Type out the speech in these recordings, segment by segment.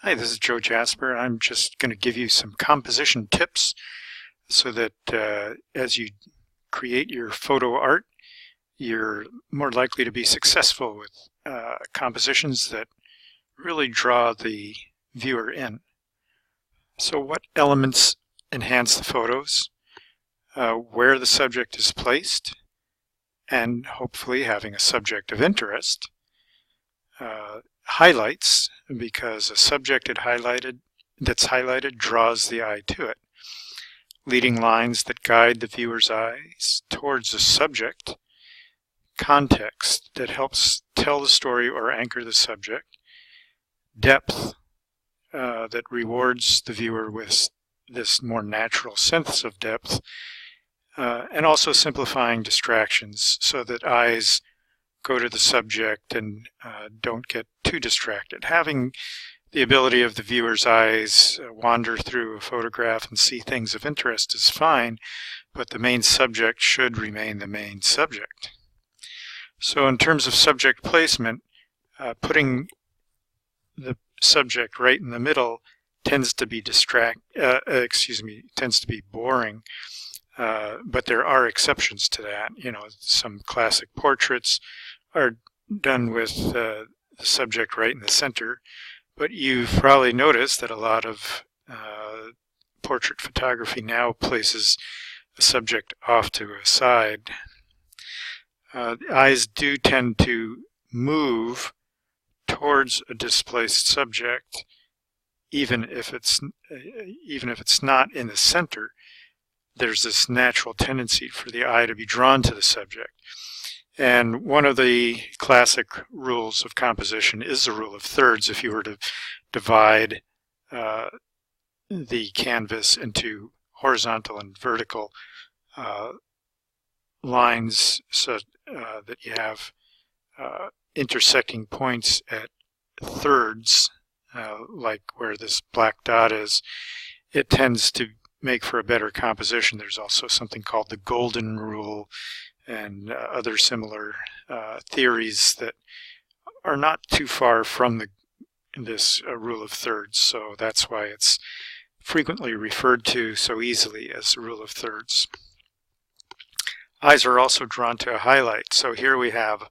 Hi, this is Joe Jasper. I'm just going to give you some composition tips so that as you create your photo art, you're more likely to be successful with compositions that really draw the viewer in. So what elements enhance the photos, where the subject is placed, and hopefully having a subject of interest. Highlights, because a subject that's highlighted draws the eye to it. Leading lines that guide the viewer's eyes towards the subject. Context that helps tell the story or anchor the subject. Depth that rewards the viewer with this more natural sense of depth. And also simplifying distractions so that eyes go to the subject and don't get too distracted. Having the ability of the viewer's eyes wander through a photograph and see things of interest is fine, but the main subject should remain the main subject. So in terms of subject placement, putting the subject right in the middle tends to be tends to be boring. But there are exceptions to that. You know, some classic portraits are done with the subject right in the center, but you've probably noticed that a lot of portrait photography now places the subject off to a side. The eyes do tend to move towards a displaced subject, even if it's not in the center. There's this natural tendency for the eye to be drawn to the subject. And one of the classic rules of composition is the rule of thirds. If you were to divide the canvas into horizontal and vertical lines so that you have intersecting points at thirds, like where this black dot is, it tends to make for a better composition. There's also something called the golden rule and other similar theories that are not too far from this rule of thirds, so that's why it's frequently referred to so easily as the rule of thirds. Eyes are also drawn to a highlight, so here we have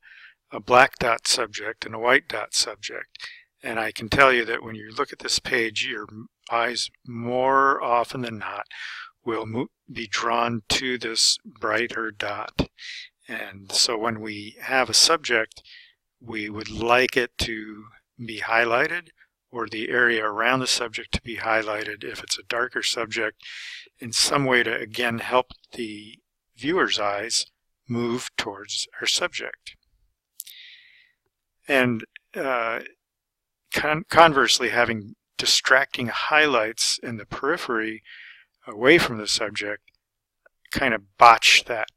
a black dot subject and a white dot subject, and I can tell you that when you look at this page, your eyes more often than not will be drawn to this brighter dot. And so when we have a subject, we would like it to be highlighted, or the area around the subject to be highlighted if it's a darker subject, in some way to again help the viewer's eyes move towards our subject. And conversely, having distracting highlights in the periphery away from the subject kind of botch that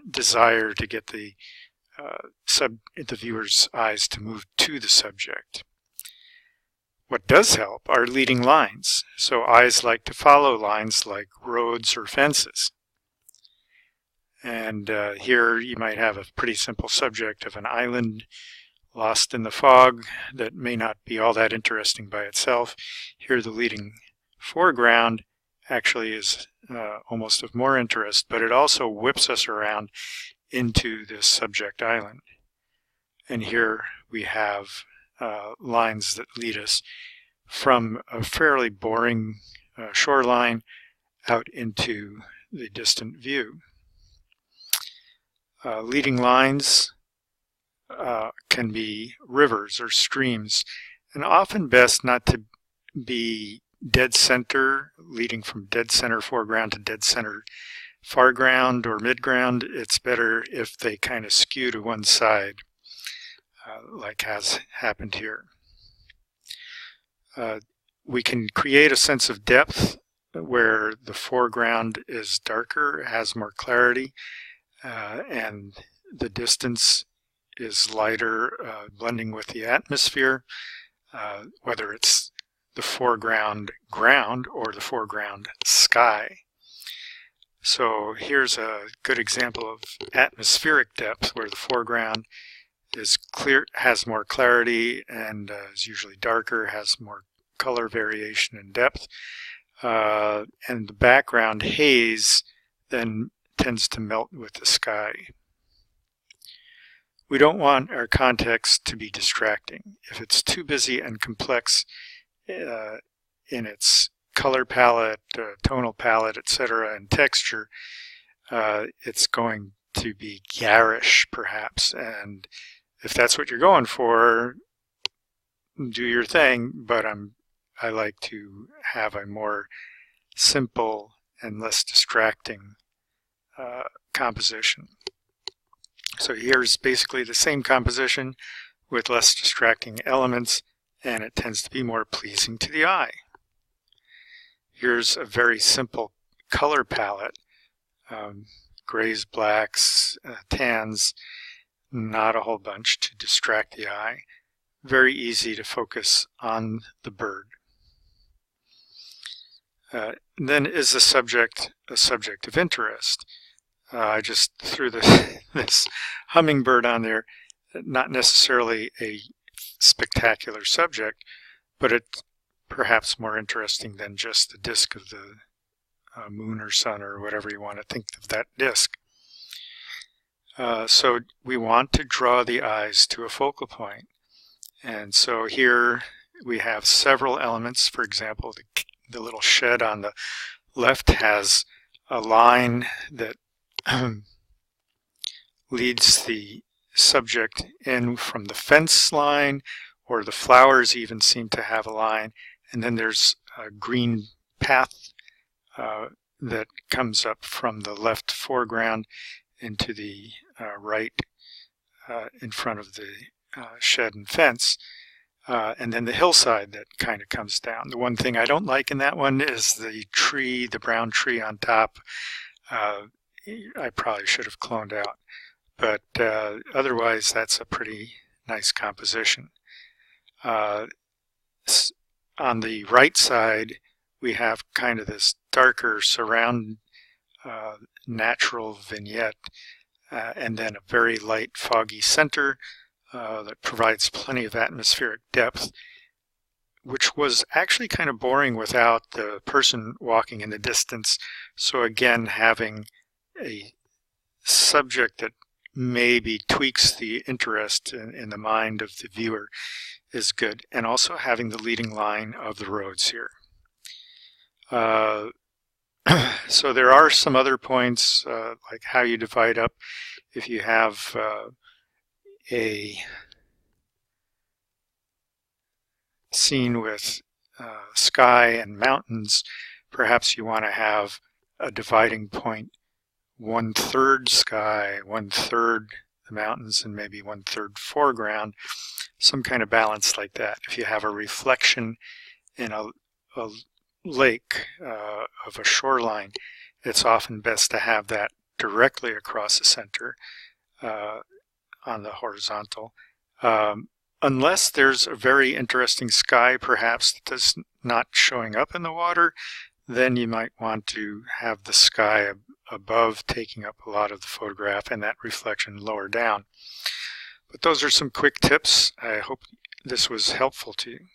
desire to get the viewer's eyes to move to the subject. What does help are leading lines. So eyes like to follow lines like roads or fences. And here you might have a pretty simple subject of an island lost in the fog that may not be all that interesting by itself. Here the leading foreground actually is almost of more interest, but it also whips us around into this subject island. And here we have lines that lead us from a fairly boring shoreline out into the distant view. Leading lines can be rivers or streams, and often best not to be dead center, leading from dead center foreground to dead center foreground or midground. It's better if they kind of skew to one side, like has happened here. We can create a sense of depth where the foreground is darker, has more clarity, and the distance is lighter, blending with the atmosphere, whether it's the foreground ground or the foreground sky. So here's a good example of atmospheric depth, where the foreground is clear, has more clarity, and is usually darker, has more color variation and depth. And the background haze then tends to melt with the sky. We don't want our context to be distracting. If it's too busy and complex in its color palette, tonal palette, etc., and texture, it's going to be garish, perhaps. And if that's what you're going for, do your thing, but I like to have a more simple and less distracting composition. So here's basically the same composition with less distracting elements, and it tends to be more pleasing to the eye. Here's a very simple color palette, grays, blacks, tans, not a whole bunch to distract the eye. Very easy to focus on the bird. Then is the subject a subject of interest? I just threw this hummingbird on there, not necessarily a spectacular subject, but it's perhaps more interesting than just the disk of the moon or sun or whatever you want to think of that disk. So we want to draw the eyes to a focal point. And so here we have several elements. For example, the little shed on the left has a line that leads the subject in from the fence line, or the flowers even seem to have a line. And then there's a green path that comes up from the left foreground into the right in front of the shed and fence. And then the hillside that kind of comes down. The one thing I don't like in that one is the tree, the brown tree on top. I probably should have cloned out. But otherwise, that's a pretty nice composition. On the right side, we have kind of this darker surround natural vignette, and then a very light foggy center that provides plenty of atmospheric depth, which was actually kind of boring without the person walking in the distance. So again, having a subject that maybe tweaks the interest in the mind of the viewer is good, and also having the leading line of the roads here. So there are some other points, like how you divide up. If you have a scene with sky and mountains, perhaps you want to have a dividing point, 1/3 sky, 1/3 the mountains, and maybe 1/3 foreground, some kind of balance like that. If you have a reflection in a lake of a shoreline, it's often best to have that directly across the center on the horizontal. Unless there's a very interesting sky, perhaps that's not showing up in the water, then you might want to have the sky above taking up a lot of the photograph and that reflection lower down. But those are some quick tips. I hope this was helpful to you.